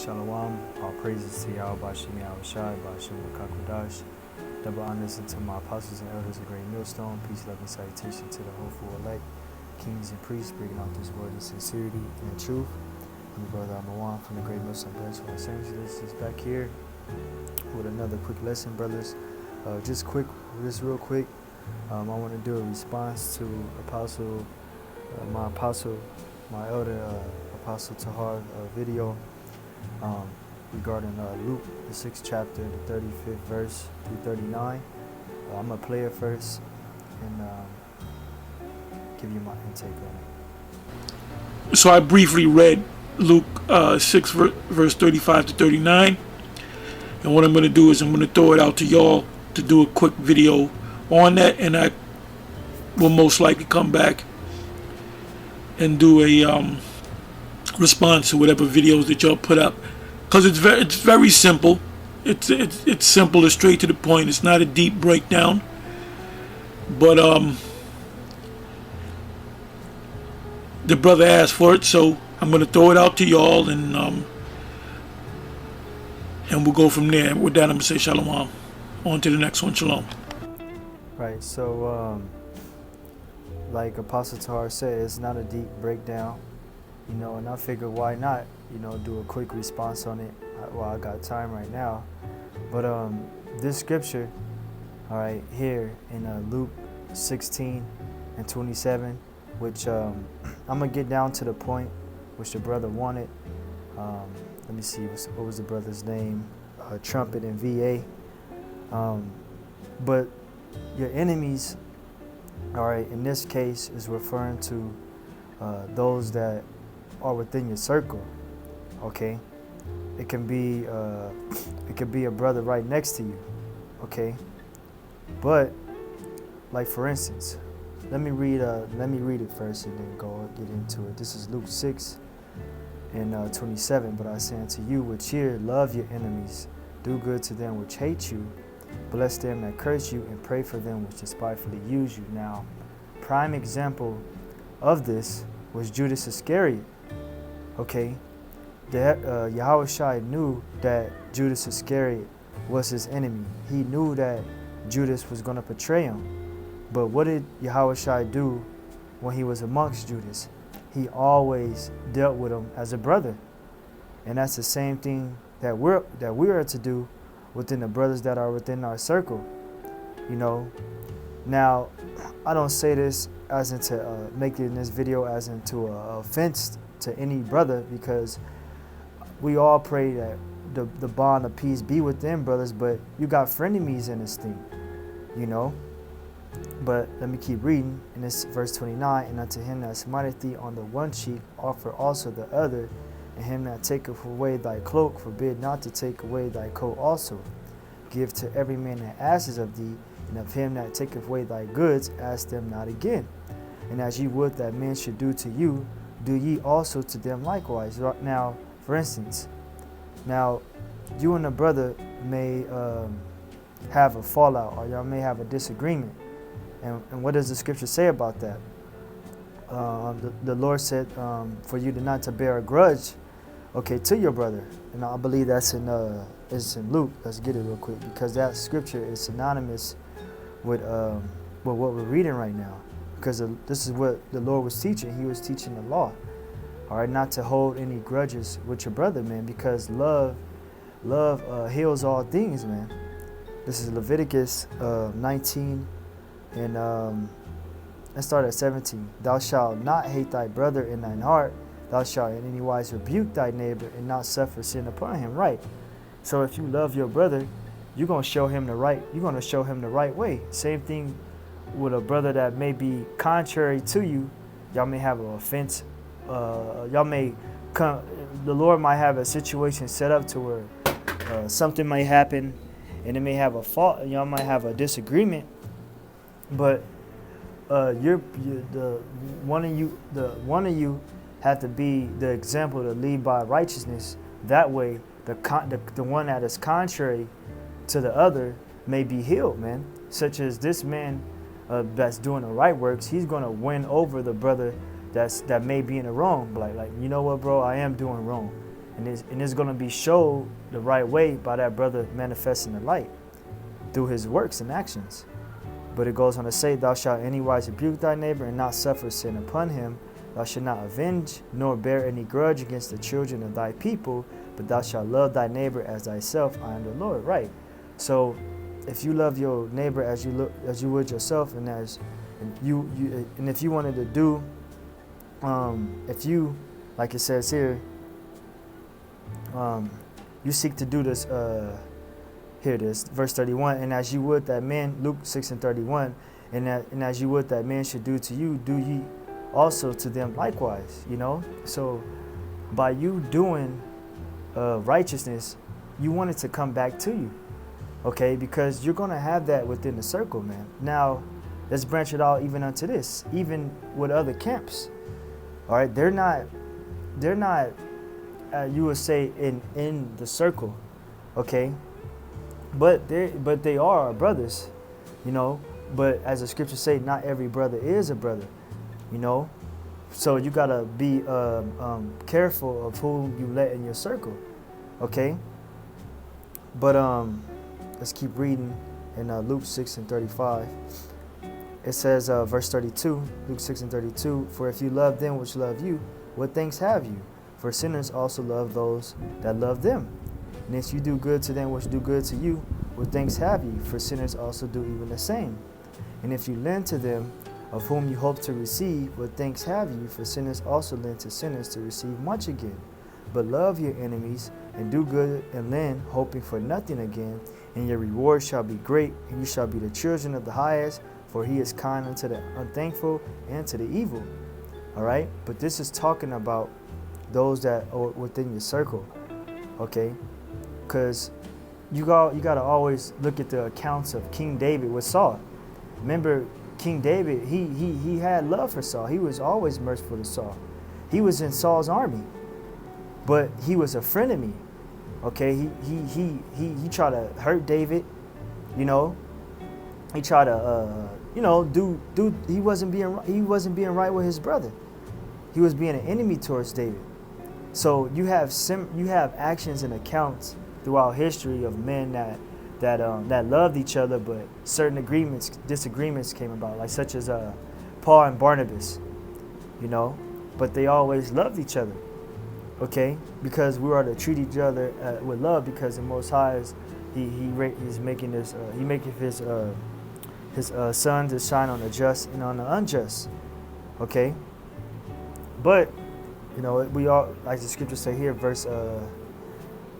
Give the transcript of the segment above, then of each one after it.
Shalom, all praises to Yahweh Bashim Yahushai, Bashim Kakudash. Double honors unto my apostles and elders of Great Millstone. Peace, love, and salutation to the hopeful elect, kings and priests, bringing out this word in sincerity and in truth. I'm your brother Amawan from the Great Millstone Branch of Los Angeles. Is back here with another quick lesson, brothers. Just real quick. I want to do a response to my elder Apostle Tahar video regarding Luke, the 6th chapter, the 35th verse through 39. I'm going to play it first and give you my intake on it. So I briefly read Luke 6 verse 35 to 39. And what I'm going to do is I'm going to throw it out to y'all to do a quick video on that, and I will most likely come back and do a response to whatever videos that y'all put up, because it's very simple. It's simple, it's straight to the point. It's not a deep breakdown, but the brother asked for it, so I'm going to throw it out to y'all, and we'll go from there. With that, I'm going to say shalom. On to the next one. Shalom. Right, so like Apostle Tahar said, it's not a deep breakdown, and I figured why not, do a quick response on it while I got time right now. But this scripture, all right, here in Luke 16 and 27, which I'm gonna get down to the point which the brother wanted. Let me see, what was the brother's name? Trumpet and VA. But your enemies, all right, in this case is referring to those that are within your circle. Okay, it can be a brother right next to you. Okay, but like for instance, let me read it first and then get into it. This is Luke 6 and 27. But I say unto you with cheer, love your enemies, do good to them which hate you, bless them that curse you, and pray for them which despitefully use you. Now, prime example of this was Judas Iscariot. Okay, Yahushua knew that Judas Iscariot was his enemy. He knew that Judas was going to betray him. But what did Yahushua do when he was amongst Judas? He always dealt with him as a brother. And that's the same thing that we are to do within the brothers that are within our circle. Now, I don't say this as into making this video as into an offense to any brother, because we all pray that the bond of peace be with them brothers, but you got frenemies in this thing, But let me keep reading in this verse 29. And unto him that smiteth thee on the one cheek, offer also the other. And him that taketh away thy cloak, forbid not to take away thy coat also. Give to every man that asks of thee, and of him that taketh away thy goods, ask them not again. And as ye would that men should do to you, do ye also to them likewise. Now, for instance, you and a brother may have a fallout, or y'all may have a disagreement. And what does the scripture say about that? The Lord said for you to not to bear a grudge, okay, to your brother. And I believe that's it's in Luke. Let's get it real quick, because that scripture is synonymous with what we're reading right now. Because this is what the Lord was teaching. He was teaching the law. All right, not to hold any grudges with your brother, man, because love heals all things, man. This is Leviticus 19 and let's start at 17. Thou shalt not hate thy brother in thine heart. Thou shalt in any wise rebuke thy neighbor and not suffer sin upon him. Right. So if you love your brother, you're gonna show him the right way. Same thing with a brother that may be contrary to you. Y'all may have an offense. The Lord might have a situation set up to where something might happen, and it may have a fault. Y'all might have a disagreement, but one of you have to be the example to lead by righteousness. That way, the one that is contrary to the other may be healed, man. Such as this man that's doing the right works, he's gonna win over the brother that may be in the wrong. Like, you know what, bro? I am doing wrong. and it's going to be showed the right way by that brother manifesting the light through his works and actions. But it goes on to say, thou shalt anywise rebuke thy neighbor and not suffer sin upon him. Thou shalt not avenge nor bear any grudge against the children of thy people, but thou shalt love thy neighbor as thyself. I am the Lord. Right. So if you love your neighbor as you would yourself, and if you wanted to do, if you, like it says here, you seek to do this. Here it is, verse 31. And as you would that man, Luke 6:31, and as you would that man should do to you, do ye also to them likewise. So by you doing righteousness, you want it to come back to you, okay? Because you're gonna have that within the circle, man. Now, let's branch it out even unto this, even with other camps. All right, they're not. You would say in the circle, okay? But they are our brothers, But as the scriptures say, not every brother is a brother, So you gotta be careful of who you let in your circle, okay? But let's keep reading in Luke 6:35. It says, verse 32, Luke 6:32. For if you love them which love you, what thanks have you? For sinners also love those that love them. And if you do good to them which do good to you, what thanks have you? For sinners also do even the same. And if you lend to them of whom you hope to receive, what thanks have you? For sinners also lend to sinners to receive much again. But love your enemies, and do good and lend, hoping for nothing again. And your reward shall be great, and you shall be the children of the highest, for he is kind unto the unthankful and to the evil. All right? But this is talking about those that are within your circle, okay? Because you got to always look at the accounts of King David with Saul. Remember, King David, he had love for Saul. He was always merciful to Saul. He was in Saul's army, but he was a frenemy. Okay, he tried to hurt David. He tried to he wasn't being right with his brother. He was being an enemy towards David. So you have actions and accounts throughout history of men that loved each other, but certain disagreements came about, like such as Paul and Barnabas, but they always loved each other, okay? Because we are to treat each other with love, because the Most High is he's making this his sun to shine on the just and on the unjust, okay? But we all, like the scriptures say here, verse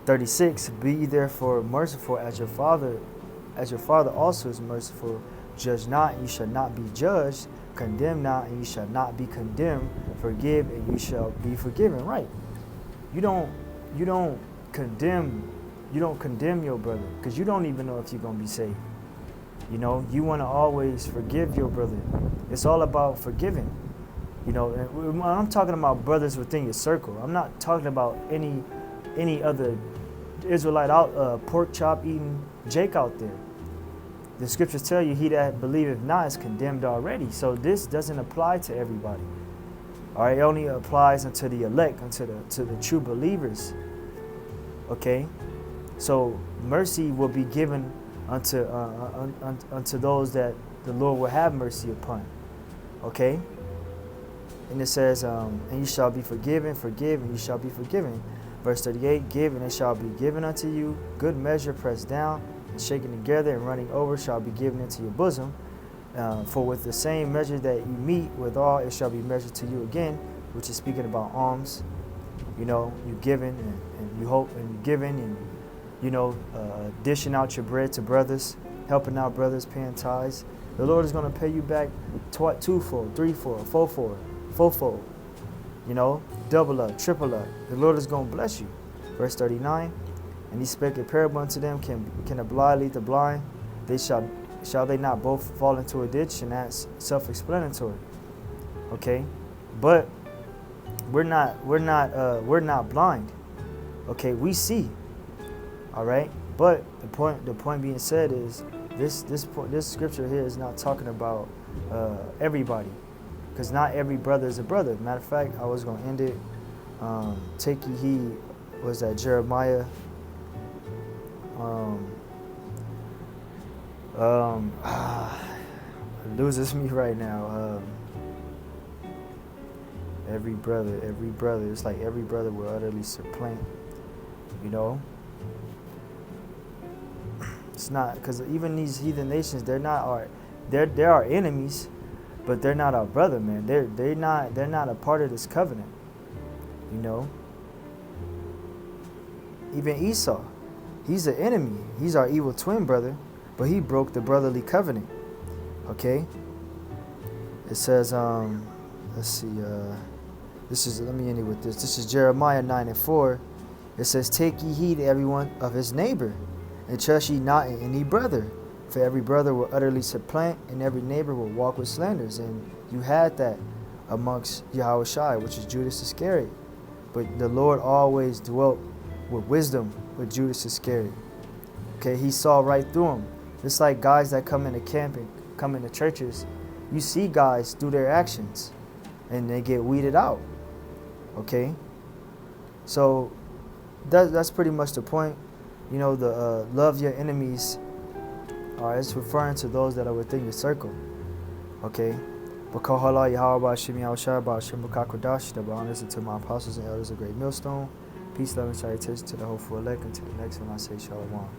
36, be ye therefore merciful as your Father also is merciful. Judge not, and you shall not be judged. Condemn not, and you shall not be condemned. Forgive, and you shall be forgiven. Right? You don't condemn your brother, because you don't even know if you're gonna be saved. You want to always forgive your brother. It's all about forgiving. And I'm talking about brothers within your circle. I'm not talking about any other Israelite pork chop eating Jake out there. The scriptures tell you, he that believeth not is condemned already. So this doesn't apply to everybody. All right, it only applies unto the elect, to the true believers. Okay, so mercy will be given unto those that the Lord will have mercy upon. Okay, and it says, and you shall be forgiven, forgive, and you shall be forgiven. Verse 38, give, and it shall be given unto you. Good measure, pressed down, and shaken together, and running over, shall be given into your bosom. For with the same measure that you meet withal, it shall be measured to you again, which is speaking about alms. You giving, and you hope, and you giving, and, dishing out your bread to brothers, helping out brothers, paying tithes. The Lord is going to pay you back twofold, threefold, fourfold. Double up, triple up. The Lord is going to bless you. Verse 39, and he spake a parable unto them, can the blind lead the blind? Shall they not both fall into a ditch? And that's self-explanatory. Okay, but we're not blind. Okay, we see. All right, but the point being said is this scripture here is not talking about everybody. Because not every brother is a brother. Matter of fact, I was going to end it. Take ye heed was that Jeremiah? It loses me right now. Every brother. It's like every brother will utterly supplant. You know, it's not because even these heathen nations, they're our enemies, but they're not our brother, man. They're not a part of this covenant. You know, even Esau, he's an enemy. He's our evil twin brother, but he broke the brotherly covenant. Okay. It says, let's see, let me end it with this. This is Jeremiah 9:4. It says, take ye heed everyone of his neighbor, and trust ye not in any brother. For every brother will utterly supplant, and every neighbor will walk with slanders. And you had that amongst Yahushua, which is Judas Iscariot. But the Lord always dwelt with wisdom with Judas Iscariot. Okay, he saw right through him. It's like guys that come into camp and come into churches. You see guys do their actions, and they get weeded out. Okay, so that's pretty much the point. You know, the love your enemies. It's referring to those that are within your circle. Okay. Listen to my apostles and elders of Great Millstone. Peace, love, and salutations to the whole full elect. Until the next one, I say shalom.